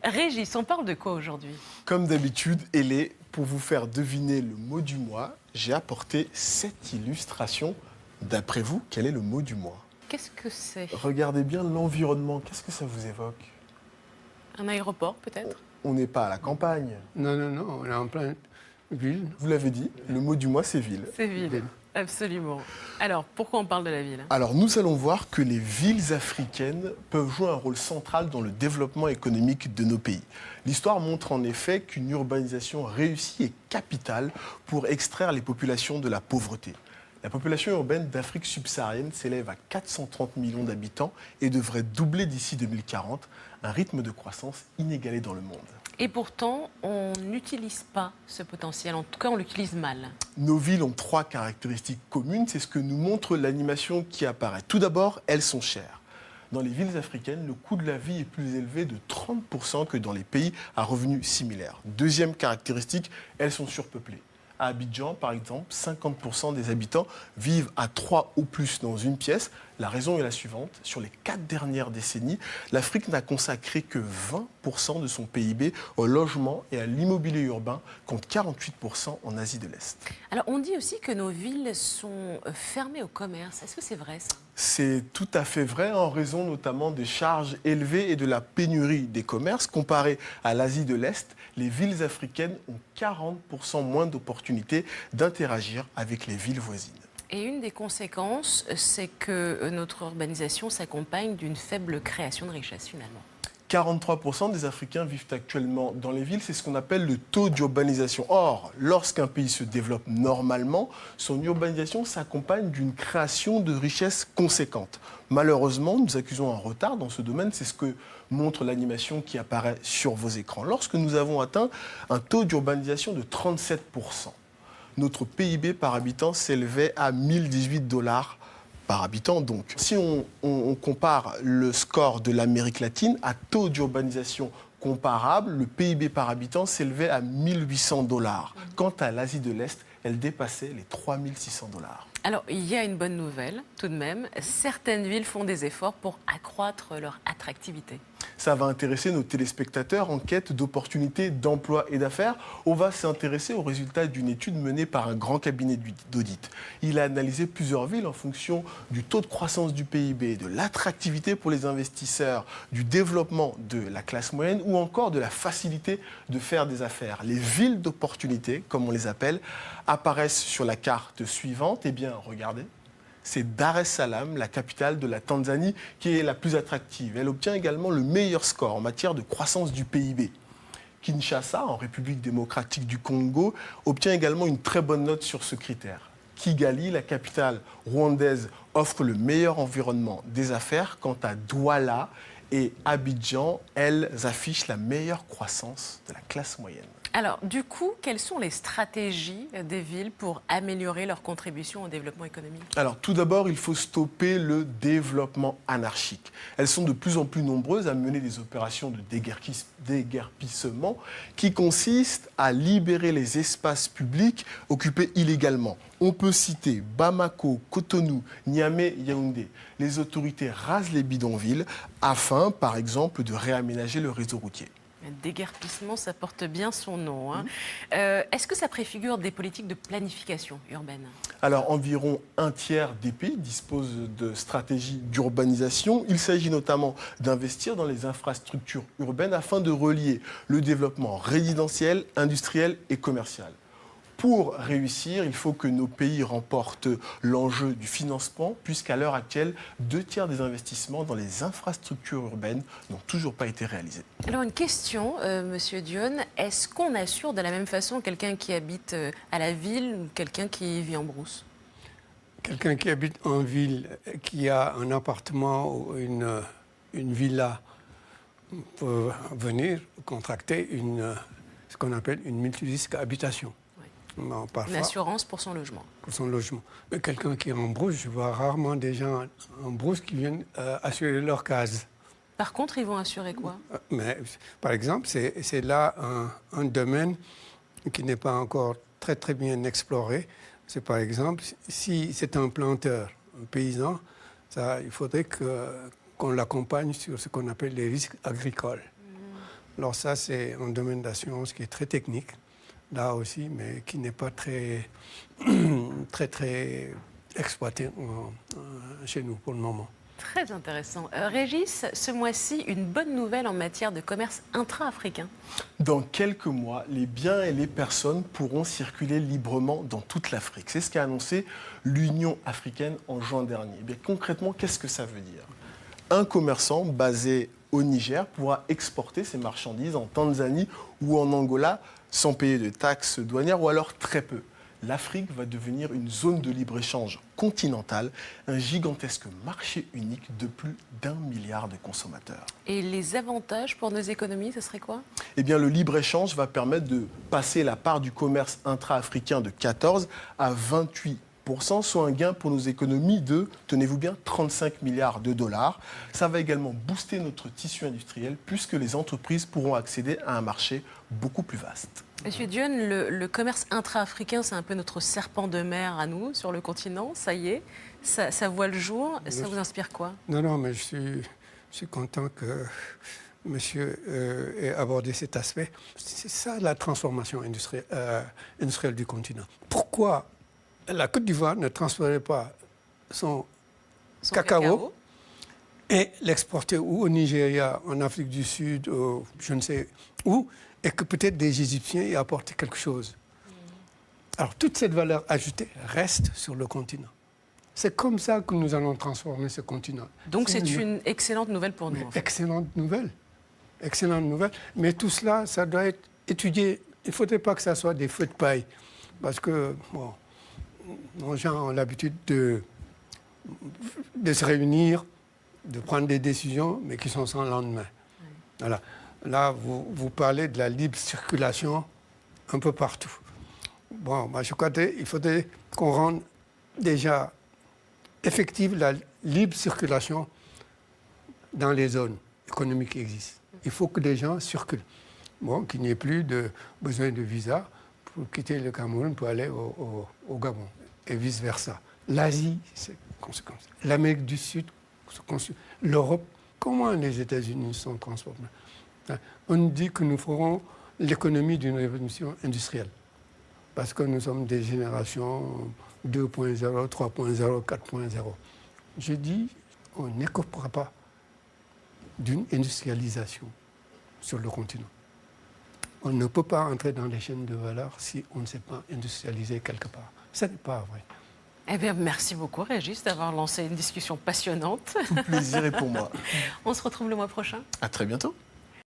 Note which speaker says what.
Speaker 1: Régis, on parle de quoi aujourd'hui?
Speaker 2: Comme d'habitude, Hélé, pour vous faire deviner le mot du mois, j'ai apporté cette illustration. D'après vous, quel est le mot du mois?
Speaker 1: Qu'est-ce que c'est?
Speaker 2: Regardez bien l'environnement, qu'est-ce que ça vous évoque?
Speaker 1: Un aéroport, peut-être?
Speaker 2: On n'est pas à la campagne.
Speaker 3: Non, non, non, on est en pleine ville.
Speaker 2: Vous l'avez dit, le mot du mois, c'est ville.
Speaker 1: C'est ville, absolument. Alors, pourquoi on parle de la ville?
Speaker 2: Alors, nous allons voir que les villes africaines peuvent jouer un rôle central dans le développement économique de nos pays. L'histoire montre en effet qu'une urbanisation réussie est capitale pour extraire les populations de la pauvreté. La population urbaine d'Afrique subsaharienne s'élève à 430 millions d'habitants et devrait doubler d'ici 2040, un rythme de croissance inégalé dans le monde.
Speaker 1: Et pourtant, on n'utilise pas ce potentiel, en tout cas on l'utilise mal.
Speaker 2: Nos villes ont 3 caractéristiques communes, c'est ce que nous montre l'animation qui apparaît. Tout d'abord, elles sont chères. Dans les villes africaines, le coût de la vie est plus élevé de 30% que dans les pays à revenus similaires. Deuxième caractéristique, elles sont surpeuplées. À Abidjan, par exemple, 50% des habitants vivent à 3 ou plus dans une pièce. La raison est la suivante. Sur les 4 dernières décennies, l'Afrique n'a consacré que 20% de son PIB au logement et à l'immobilier urbain, contre 48% en Asie de l'Est.
Speaker 1: Alors, on dit aussi que nos villes sont fermées au commerce. Est-ce que c'est vrai, ça?
Speaker 2: C'est tout à fait vrai, en raison notamment des charges élevées et de la pénurie des commerces. Comparé à l'Asie de l'Est, les villes africaines ont 40% moins d'opportunités d'interagir avec les villes voisines.
Speaker 1: Et une des conséquences, c'est que notre urbanisation s'accompagne d'une faible création de richesse, finalement.
Speaker 2: 43% des Africains vivent actuellement dans les villes, c'est ce qu'on appelle le taux d'urbanisation. Or, lorsqu'un pays se développe normalement, son urbanisation s'accompagne d'une création de richesses conséquentes. Malheureusement, nous accusons un retard dans ce domaine, c'est ce que montre l'animation qui apparaît sur vos écrans. Lorsque nous avons atteint un taux d'urbanisation de 37%, notre PIB par habitant s'élevait à 1018 $ par habitant. Donc, si on compare le score de l'Amérique latine à taux d'urbanisation comparable, le PIB par habitant s'élevait à 1800 $. Quant à l'Asie de l'Est, elle dépassait les 3600 $.
Speaker 1: Alors, il y a une bonne nouvelle, tout de même. Certaines villes font des efforts pour accroître leur attractivité.
Speaker 2: Ça va intéresser nos téléspectateurs en quête d'opportunités d'emploi et d'affaires. On va s'intéresser aux résultats d'une étude menée par un grand cabinet d'audit. Il a analysé plusieurs villes en fonction du taux de croissance du PIB, de l'attractivité pour les investisseurs, du développement de la classe moyenne ou encore de la facilité de faire des affaires. Les villes d'opportunités, comme on les appelle, apparaissent sur la carte suivante. Eh bien, regardez. C'est Dar es Salaam, la capitale de la Tanzanie, qui est la plus attractive. Elle obtient également le meilleur score en matière de croissance du PIB. Kinshasa, en République démocratique du Congo, obtient également une très bonne note sur ce critère. Kigali, la capitale rwandaise, offre le meilleur environnement des affaires. Quant à Douala et Abidjan, elles affichent la meilleure croissance de la classe moyenne.
Speaker 1: Alors, du coup, quelles sont les stratégies des villes pour améliorer leur contribution au développement économique?
Speaker 2: Alors, tout d'abord, il faut stopper le développement anarchique. Elles sont de plus en plus nombreuses à mener des opérations de déguerpissement qui consistent à libérer les espaces publics occupés illégalement. On peut citer Bamako, Cotonou, Niamey, Yaoundé. Les autorités rasent les bidonvilles afin, par exemple, de réaménager le réseau routier.
Speaker 1: Le déguerpissement, ça porte bien son nom, hein. Est-ce que ça préfigure des politiques de planification urbaine?
Speaker 2: Alors, environ un tiers des pays disposent de stratégies d'urbanisation. Il s'agit notamment d'investir dans les infrastructures urbaines afin de relier le développement résidentiel, industriel et commercial. Pour réussir, il faut que nos pays remportent l'enjeu du financement, puisqu'à l'heure actuelle, 2 tiers des investissements dans les infrastructures urbaines n'ont toujours pas été réalisés.
Speaker 1: Alors une question, Monsieur Dione, est-ce qu'on assure de la même façon quelqu'un qui habite à la ville ou quelqu'un qui vit en brousse?
Speaker 3: Quelqu'un qui habite en ville, qui a un appartement ou une villa, peut venir contracter ce qu'on appelle une multirisque habitation.
Speaker 1: Non,
Speaker 3: parfois,
Speaker 1: une assurance pour son logement.
Speaker 3: Pour son logement. Mais quelqu'un qui est en brousse, je vois rarement des gens en brousse qui viennent assurer leur case.
Speaker 1: Par contre, ils vont assurer quoi?
Speaker 3: Mais, par exemple, c'est là un domaine qui n'est pas encore très bien exploré. C'est par exemple, si c'est un planteur, un paysan, il faudrait qu'on l'accompagne sur ce qu'on appelle les risques agricoles. Alors ça, c'est un domaine d'assurance qui est très technique, là aussi, mais qui n'est pas très, très exploité chez nous pour le moment.
Speaker 1: Très intéressant. Régis, ce mois-ci, une bonne nouvelle en matière de commerce intra-africain.
Speaker 2: Dans quelques mois, les biens et les personnes pourront circuler librement dans toute l'Afrique. C'est ce qu'a annoncé l'Union africaine en juin dernier. Eh bien, concrètement, qu'est-ce que ça veut dire? Un commerçant basé au Niger pourra exporter ses marchandises en Tanzanie ou en Angola sans payer de taxes douanières ou alors très peu. L'Afrique va devenir une zone de libre-échange continentale, un gigantesque marché unique de plus d'1 milliard de consommateurs.
Speaker 1: Et les avantages pour nos économies, ce serait quoi?
Speaker 2: Eh bien, le libre-échange va permettre de passer la part du commerce intra-africain de 14 à 28%, soit un gain pour nos économies de, tenez-vous bien, 35 milliards de dollars. Ça va également booster notre tissu industriel puisque les entreprises pourront accéder à un marché beaucoup plus vaste.
Speaker 1: Monsieur Dione, le commerce intra-africain, c'est un peu notre serpent de mer à nous, sur le continent. Ça y est, ça voit le jour. Ça vous inspire quoi?
Speaker 3: Non, mais je suis content que monsieur ait abordé cet aspect. C'est ça la transformation industrielle du continent. Pourquoi la Côte d'Ivoire ne transférait pas son cacao et l'exporter ou au Nigeria, en Afrique du Sud, je ne sais où, et que peut-être des Égyptiens y apportent quelque chose. Alors toute cette valeur ajoutée reste sur le continent. C'est comme ça que nous allons transformer ce continent.
Speaker 1: Donc c'est une excellente nouvelle pour nous. En fait.
Speaker 3: Excellente nouvelle. Excellente nouvelle. Mais tout cela, ça doit être étudié. Il ne faudrait pas que ça soit des feux de paille. Parce que, bon, les gens ont l'habitude de se réunir, de prendre des décisions, mais qui sont sans lendemain. Oui. Voilà. Là, vous parlez de la libre circulation un peu partout. Bon, moi, je crois qu'il faudrait qu'on rende déjà effective la libre circulation dans les zones économiques qui existent. Il faut que les gens circulent. Bon, qu'il n'y ait plus besoin de visa pour quitter le Cameroun pour aller au Gabon et vice-versa. L'Asie, c'est conséquence. L'Amérique du Sud, l'Europe, comment les États-Unis sont transformés? On dit que nous ferons l'économie d'une révolution industrielle parce que nous sommes des générations 2.0, 3.0, 4.0. Je dis, on n'écopera pas d'une industrialisation sur le continent. On ne peut pas entrer dans les chaînes de valeur si on ne s'est pas industrialisé quelque part. Ce n'est pas vrai.
Speaker 1: Eh bien, merci beaucoup, Régis, d'avoir lancé une discussion passionnante.
Speaker 2: Tout plaisir est pour moi.
Speaker 1: On se retrouve le mois prochain.
Speaker 2: À très bientôt.